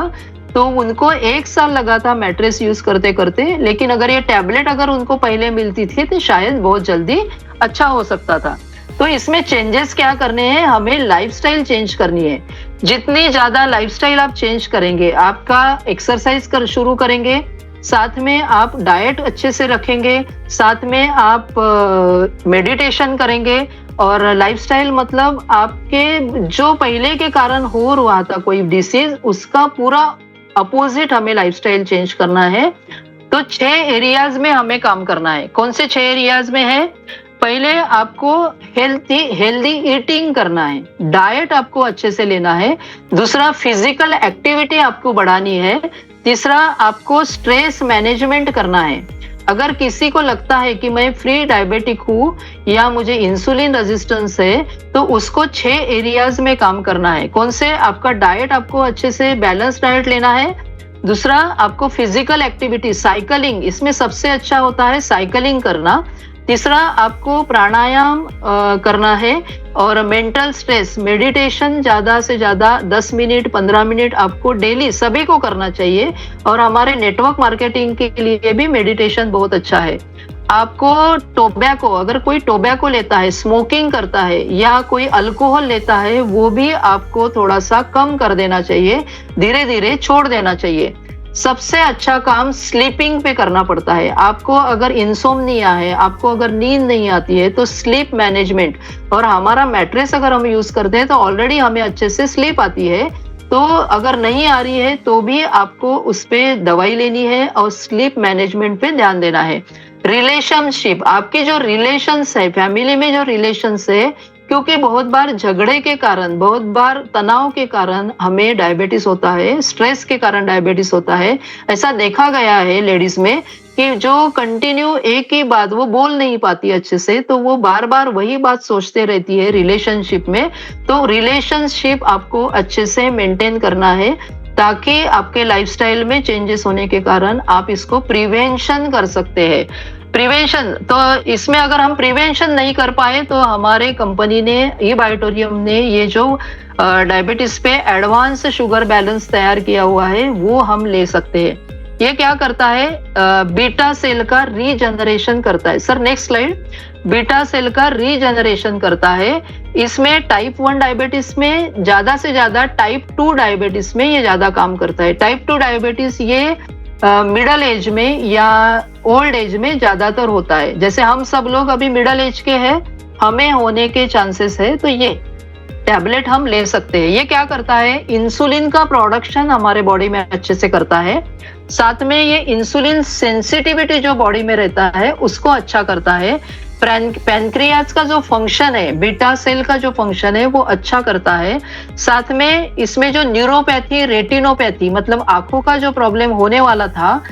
तो उनको 1 साल लगा था मैट्रेस यूज करते करते, लेकिन अगर ये टैबलेट अगर उनको पहले मिलती थी तो शायद बहुत जल्दी अच्छा हो सकता था। तो इसमें चेंजेस क्या करने हैं, हमें लाइफस्टाइल चेंज करनी है। जितनी ज्यादा लाइफस्टाइल आप चेंज करेंगे, आपका एक्सरसाइज शुरू करेंगे, साथ में आप डाइट अच्छे से रखेंगे, साथ में आप मेडिटेशन करेंगे और लाइफस्टाइल मतलब आपके जो पहले के कारण हो रहा था कोई डिसीज, उसका पूरा अपोजिट हमें लाइफस्टाइल चेंज करना है। तो 6 एरियाज में हमें काम करना है। कौन से 6 एरियाज में है? पहले आपको हेल्दी ईटिंग करना है, डाइट आपको अच्छे से लेना है। दूसरा फिजिकल एक्टिविटी आपको बढ़ानी है। तीसरा आपको स्ट्रेस मैनेजमेंट करना है। अगर किसी को लगता है कि मैं फ्री डायबिटिक हूँ या मुझे इंसुलिन रेजिस्टेंस है तो उसको 6 एरियाज में काम करना है। कौन से? आपका डाइट आपको अच्छे से बैलेंस डाइट लेना है। दूसरा आपको फिजिकल एक्टिविटी, साइकिलिंग, इसमें सबसे अच्छा होता है साइकिलिंग करना। तीसरा आपको प्राणायाम करना है और मेंटल स्ट्रेस मेडिटेशन ज्यादा से ज्यादा 10 मिनट 15 मिनट आपको डेली सभी को करना चाहिए। और हमारे नेटवर्क मार्केटिंग के लिए भी मेडिटेशन बहुत अच्छा है। आपको टोबैको, अगर कोई टोबैको लेता है, स्मोकिंग करता है या कोई अल्कोहल लेता है, वो भी आपको थोड़ा सा कम कर देना चाहिए, धीरे धीरे छोड़ देना चाहिए। सबसे अच्छा काम स्लीपिंग पे करना पड़ता है। आपको अगर इंसोम्निया है, आपको अगर नींद नहीं आती है तो स्लीप मैनेजमेंट, और हमारा मैट्रेस अगर हम यूज करते हैं तो ऑलरेडी हमें अच्छे से स्लीप आती है। तो अगर नहीं आ रही है तो भी आपको उस पे दवाई लेनी है और स्लीप मैनेजमेंट पे ध्यान देना है। रिलेशनशिप, आपके जो रिलेशंस है, फैमिली में जो रिलेशंस है, क्योंकि बहुत बार झगड़े के कारण, बहुत बार तनाव के कारण हमें डायबिटीज होता है, स्ट्रेस के कारण डायबिटीज होता है। ऐसा देखा गया है लेडीज में कि जो कंटिन्यू एक ही बात वो बोल नहीं पाती अच्छे से, तो वो बार बार वही बात सोचते रहती है रिलेशनशिप में। तो रिलेशनशिप आपको अच्छे से मेंटेन करना है ताकि आपके लाइफस्टाइल में चेंजेस होने के कारण आप इसको प्रिवेंशन कर सकते हैं। प्रिवेंशन, तो इसमें अगर हम प्रिवेंशन नहीं कर पाए तो हमारे कंपनी ने, ई बायोटोरियम ने, ये जो डायबिटीज पे एडवांस शुगर बैलेंस तैयार किया हुआ है वो हम ले सकते हैं। ये क्या करता है? बीटा सेल का रीजनरेशन करता है। Sir next slide. Beta cell का रीजनरेशन करता है। इसमें टाइप 1 डायबिटीज में ज्यादा से ज्यादा टाइप 2 डायबिटीज में ये ज्यादा काम करता है। टाइप 2 डायबिटीज ये मिडल एज में या ओल्ड एज में ज्यादातर होता है। जैसे हम सब लोग अभी मिडल एज के हैं, हमें होने के चांसेस है, तो ये टैबलेट हम ले सकते हैं। ये क्या करता है? इंसुलिन का प्रोडक्शन हमारे बॉडी में अच्छे से करता है। साथ में ये इंसुलिन सेंसिटिविटी जो बॉडी में रहता है उसको अच्छा करता है। पैनक्रियाज का जो फंक्शन है, बीटा सेल का जो फंक्शन है वो अच्छा करता है। साथ में इसमें जो न्यूरोपैथी, रेटिनोपैथी मतलब आंखों का जो प्रॉब्लम होने वाला था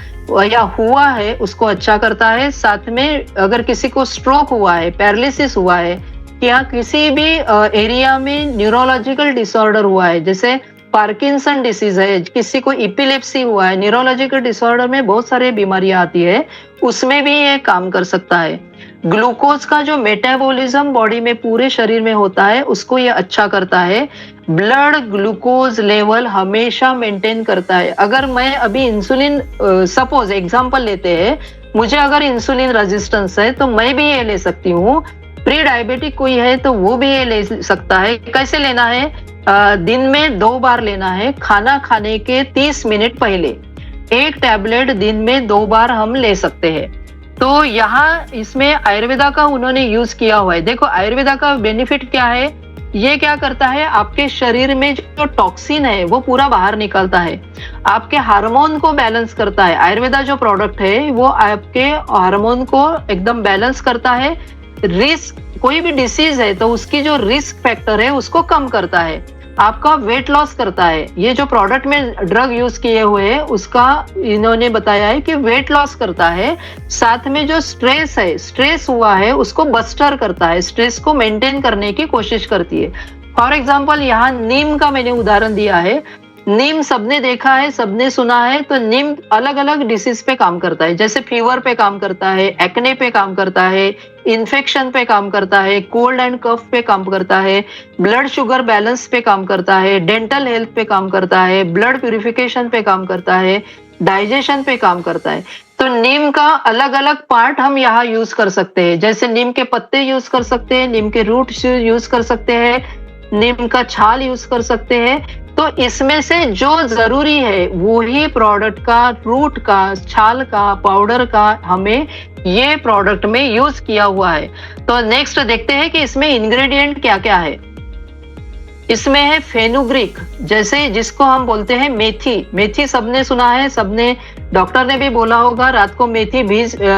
या हुआ है उसको अच्छा करता है। साथ में अगर किसी को स्ट्रोक हुआ है, पैरालिसिस हुआ है या किसी भी एरिया में न्यूरोलॉजिकल डिसऑर्डर हुआ है, जैसे पार्किंसन डिसीज है, किसी को इपिलेप्सी हुआ है, न्यूरोलॉजिकल डिसऑर्डर में बहुत सारी बीमारियां आती है, उसमें भी ये काम कर सकता है। ग्लूकोज का जो मेटाबॉलिज्म बॉडी में पूरे शरीर में होता है उसको ये अच्छा करता है। ब्लड ग्लूकोज लेवल हमेशा मेंटेन करता है। अगर मैं अभी इंसुलिन, सपोज एग्जांपल लेते हैं, मुझे अगर इंसुलिन रेजिस्टेंस है तो मैं भी ये ले सकती हूँ। प्री डायबिटिक कोई है तो वो भी ये ले सकता है। कैसे लेना है? दिन में 2 बार लेना है। खाना खाने के 30 मिनट पहले एक टैबलेट दिन में 2 बार हम ले सकते हैं। तो यहाँ इसमें आयुर्वेदा का उन्होंने यूज किया हुआ है। देखो आयुर्वेदा का बेनिफिट क्या है? ये क्या करता है? आपके शरीर में जो टॉक्सिन है वो पूरा बाहर निकलता है, आपके हार्मोन को बैलेंस करता है। आयुर्वेदा जो प्रोडक्ट है वो आपके हार्मोन को एकदम बैलेंस करता है। रिस्क, कोई भी डिसीज है तो उसकी जो रिस्क फैक्टर है उसको कम करता है। आपका वेट लॉस करता है। ये जो प्रोडक्ट में ड्रग यूज किए हुए हैं उसका इन्होंने बताया है कि वेट लॉस करता है। साथ में जो स्ट्रेस है, स्ट्रेस हुआ है उसको बस्टर करता है, स्ट्रेस को मेंटेन करने की कोशिश करती है। फॉर एग्जाम्पल यहाँ नीम का मैंने उदाहरण दिया है। नीम सबने देखा है, सबने सुना है, तो नीम अलग अलग डिसीज पे काम करता है। जैसे फीवर पे काम करता है, एक्ने पे काम करता है, इन्फेक्शन पे काम करता है, कोल्ड एंड कफ पे काम करता है, ब्लड शुगर बैलेंस पे काम करता है, डेंटल हेल्थ पे काम करता है, ब्लड प्यूरिफिकेशन पे काम करता है, डाइजेशन पे काम करता है। तो नीम का अलग अलग पार्ट हम यहाँ यूज कर सकते हैं। जैसे नीम के पत्ते यूज कर सकते हैं, नीम के रूट यूज कर सकते हैं, नीम का छाल यूज कर सकते हैं। तो इसमें से जो जरूरी है वो ही प्रोडक्ट का, रूट का, छाल का, पाउडर का हमें ये प्रोडक्ट में यूज किया हुआ है। तो नेक्स्ट देखते हैं कि इसमें इंग्रेडिएंट क्या क्या है। इसमें है फेनुग्रीक, जैसे जिसको हम बोलते हैं मेथी। मेथी सबने सुना है, सबने, डॉक्टर ने भी बोला होगा रात को मेथी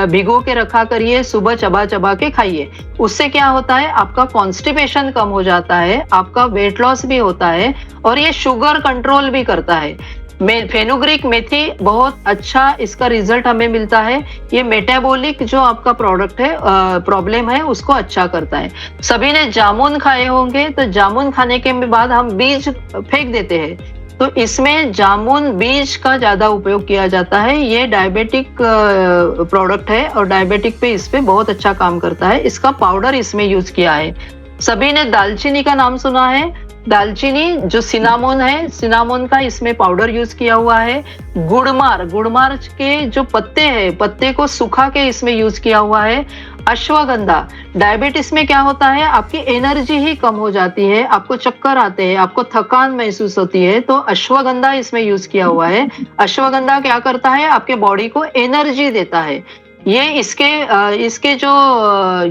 भिगो के रखा करिए, सुबह चबा चबा के खाइए। उससे क्या होता है? आपका कॉन्स्टिपेशन कम हो जाता है, आपका वेट लॉस भी होता है और ये शुगर कंट्रोल भी करता है। फेनुग्रीक मेथी बहुत अच्छा इसका रिजल्ट हमें मिलता है। ये मेटाबॉलिक जो आपका प्रोडक्ट है, प्रॉब्लम है, उसको अच्छा करता है। सभी ने जामुन खाए होंगे, तो जामुन खाने के बाद हम बीज फेंक देते हैं, तो इसमें जामुन बीज का ज्यादा उपयोग किया जाता है। ये डायबिटिक प्रोडक्ट है और डायबिटिक पे इस पे बहुत अच्छा काम करता है। इसका पाउडर इसमें यूज किया है। सभी ने दालचीनी का नाम सुना है। दालचीनी जो सिनामोन है, सिनामोन का इसमें पाउडर यूज किया हुआ है। गुड़मार, गुड़मार के जो पत्ते हैं, पत्ते को सुखा के इसमें यूज किया हुआ है। अश्वगंधा, डायबिटीज में क्या होता है? आपकी एनर्जी ही कम हो जाती है, आपको चक्कर आते हैं, आपको थकान महसूस होती है, तो अश्वगंधा इसमें यूज किया हुआ है। अश्वगंधा क्या करता है? आपके बॉडी को एनर्जी देता है। ये इसके जो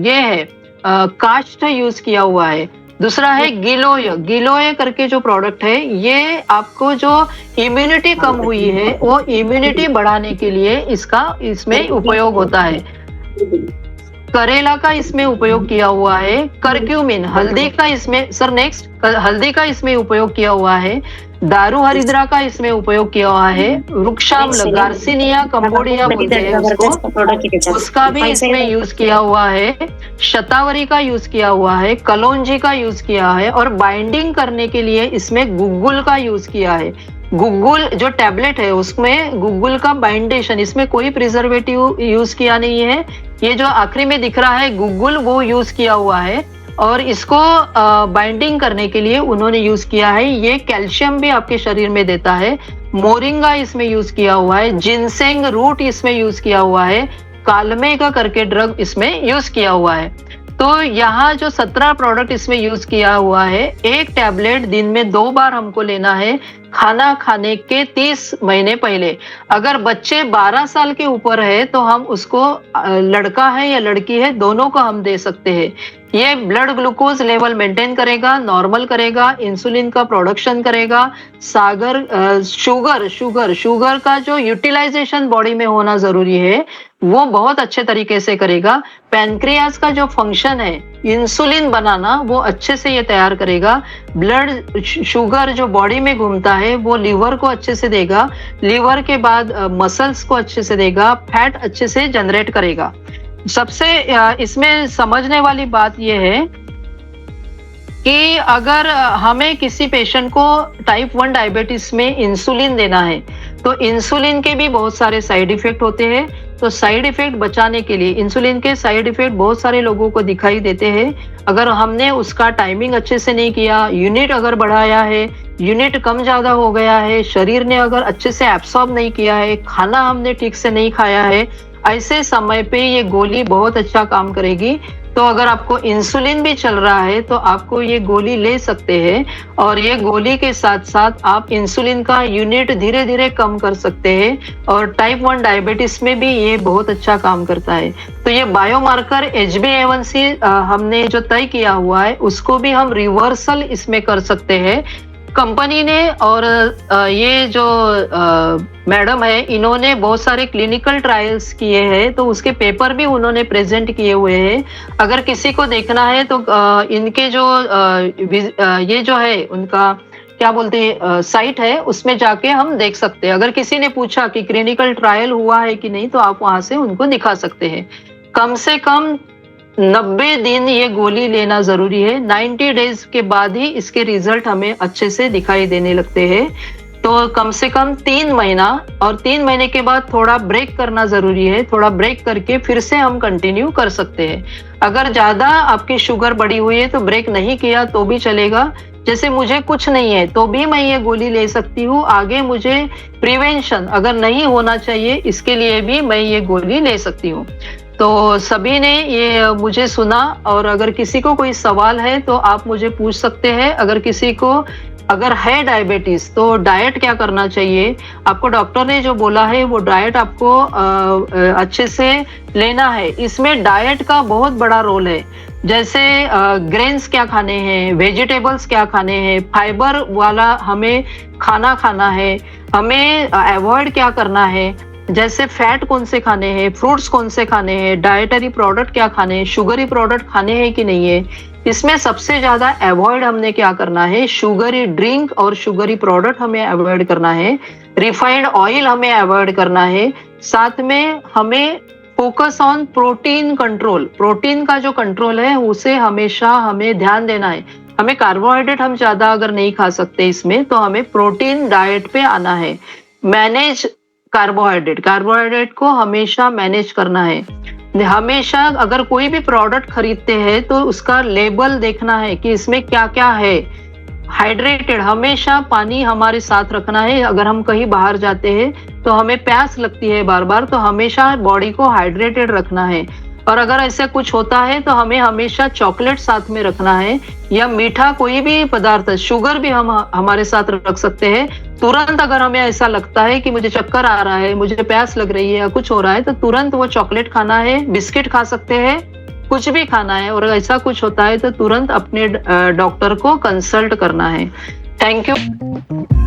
ये है काष्ठ यूज किया हुआ है। दूसरा है गिलोय, गिलोय करके जो प्रोडक्ट है, ये आपको जो इम्यूनिटी कम हुई है वो इम्यूनिटी बढ़ाने के लिए इसमें उपयोग होता है। करेला का इसमें उपयोग किया हुआ है, करक्यूमिन हल्दी का इसमें सर नेक्स्ट हल्दी का इसमें उपयोग किया हुआ है, दारू हरिद्रा का इसमें उपयोग किया हुआ है, वृक्षाम्ल गार्सिनिया कंबोडिया बोलते हैं उसको, उसका भी इसमें यूज किया हुआ है, शतावरी का यूज किया हुआ है, कलौंजी का यूज किया है, और बाइंडिंग करने के लिए इसमें गुग्गुल का यूज किया है। गुग्गुल जो टैबलेट है उसमें गुग्गुल का बाइंडेशन, इसमें कोई प्रिजर्वेटिव यूज किया नहीं है। ये जो आखिरी में दिख रहा है गुग्गुल वो यूज किया हुआ है, और इसको बाइंडिंग करने के लिए उन्होंने यूज किया है। ये कैल्शियम भी आपके शरीर में देता है। मोरिंगा इसमें यूज किया हुआ है, जिनसेंग रूट इसमें यूज किया हुआ है, कालमेगा करके ड्रग इसमें यूज किया हुआ है। तो यहाँ जो 17 प्रोडक्ट इसमें यूज किया हुआ है, एक टैबलेट दिन में 2 बार हमको लेना है, खाना खाने के 30 महीने पहले। अगर बच्चे 12 साल के ऊपर है तो हम उसको, लड़का है या लड़की है दोनों को हम दे सकते हैं। ये ब्लड ग्लूकोज लेवल मेंटेन करेगा, नॉर्मल करेगा, इंसुलिन का प्रोडक्शन करेगा, शुगर का जो यूटिलाइजेशन बॉडी में होना जरूरी है वो बहुत अच्छे तरीके से करेगा। पैनक्रियास का जो फंक्शन है इंसुलिन बनाना वो अच्छे से ये तैयार करेगा। ब्लड शुगर जो बॉडी में घूमता है वो लीवर को अच्छे से देगा, लीवर के बाद मसल्स को अच्छे से देगा, फैट अच्छे से जनरेट करेगा। सबसे इसमें समझने वाली बात यह है कि अगर हमें किसी पेशेंट को टाइप 1 डायबिटीज में इंसुलिन देना है तो इंसुलिन के भी बहुत सारे साइड इफेक्ट होते हैं। तो साइड इफेक्ट बचाने के लिए, इंसुलिन के साइड इफेक्ट बहुत सारे लोगों को दिखाई देते हैं। अगर हमने उसका टाइमिंग अच्छे से नहीं किया, यूनिट अगर बढ़ाया है, यूनिट कम ज्यादा हो गया है, शरीर ने अगर अच्छे से एब्सॉर्ब नहीं किया है, खाना हमने ठीक से नहीं खाया है, ऐसे समय पे ये गोली बहुत अच्छा काम करेगी। तो अगर आपको इंसुलिन भी चल रहा है तो आपको ये गोली ले सकते हैं, और ये गोली के साथ साथ आप इंसुलिन का यूनिट धीरे धीरे कम कर सकते हैं, और टाइप 1 डायबिटीज में भी ये बहुत अच्छा काम करता है। तो ये बायोमार्कर HbA1c हमने जो तय किया हुआ है उसको भी हम रिवर्सल इसमें कर सकते हैं कंपनी ने। और ये जो मैडम है इन्होंने बहुत सारे क्लिनिकल ट्रायल्स किए हैं, तो उसके पेपर भी उन्होंने प्रेजेंट किए हुए हैं। अगर किसी को देखना है तो इनके जो ये जो है उनका क्या बोलते हैं साइट है, उसमें जाके हम देख सकते हैं। अगर किसी ने पूछा कि क्लिनिकल ट्रायल हुआ है कि नहीं तो आप वहां से उनको दिखा सकते हैं। कम से कम 90 दिन ये गोली लेना जरूरी है। 90 डेज के बाद ही इसके रिजल्ट हमें अच्छे से दिखाई देने लगते हैं। तो कम से कम 3 महीना, और 3 महीने के बाद थोड़ा ब्रेक करना जरूरी है। थोड़ा ब्रेक करके फिर से हम कंटिन्यू कर सकते हैं। अगर ज्यादा आपकी शुगर बढ़ी हुई है तो ब्रेक नहीं किया तो भी चलेगा। जैसे मुझे कुछ नहीं है तो भी मैं ये गोली ले सकती हूँ। आगे मुझे प्रिवेंशन अगर नहीं होना चाहिए इसके लिए भी मैं ये गोली ले सकती हूँ। तो सभी ने ये मुझे सुना, और अगर किसी को कोई सवाल है तो आप मुझे पूछ सकते हैं। अगर किसी को अगर है डायबिटीज तो डाइट क्या करना चाहिए, आपको डॉक्टर ने जो बोला है वो डाइट आपको अच्छे से लेना है। इसमें डाइट का बहुत बड़ा रोल है। जैसे ग्रेन्स क्या खाने हैं, वेजिटेबल्स क्या खाने हैं, फाइबर वाला हमें खाना खाना है, हमें अवॉइड क्या करना है, जैसे फैट कौन से खाने हैं, फ्रूट्स कौन से खाने हैं, डाइटरी प्रोडक्ट क्या खाने हैं, शुगरी प्रोडक्ट खाने हैं कि नहीं है। इसमें सबसे ज्यादा अवॉइड हमने क्या करना है, शुगरी ड्रिंक और शुगरी प्रोडक्ट हमें अवॉइड करना है, रिफाइंड ऑयल हमें अवॉइड करना है। साथ में हमें focus on protein control, protein का जो कंट्रोल है उसे हमेशा हमें ध्यान देना है। हमें कार्बोहाइड्रेट हम ज्यादा अगर नहीं खा सकते इसमें, तो हमें प्रोटीन डाइट पे आना है। मैनेज कार्बोहाइड्रेट को हमेशा मैनेज करना है। हमेशा अगर कोई भी प्रोडक्ट खरीदते हैं तो उसका लेबल देखना है कि इसमें क्या क्या है। हाइड्रेटेड, हमेशा पानी हमारे साथ रखना है। अगर हम कहीं बाहर जाते हैं तो हमें प्यास लगती है बार बार, तो हमेशा बॉडी को हाइड्रेटेड रखना है। और अगर ऐसे कुछ होता है तो हमें हमेशा चॉकलेट साथ में रखना है, या मीठा कोई भी पदार्थ, शुगर भी हम हमारे साथ रख सकते हैं। तुरंत अगर हमें ऐसा लगता है कि मुझे चक्कर आ रहा है, मुझे प्यास लग रही है या कुछ हो रहा है, तो तुरंत वो चॉकलेट खाना है, बिस्किट खा सकते हैं, कुछ भी खाना है। और ऐसा कुछ होता है तो तुरंत अपने डॉक्टर को कंसल्ट करना है। Thank you.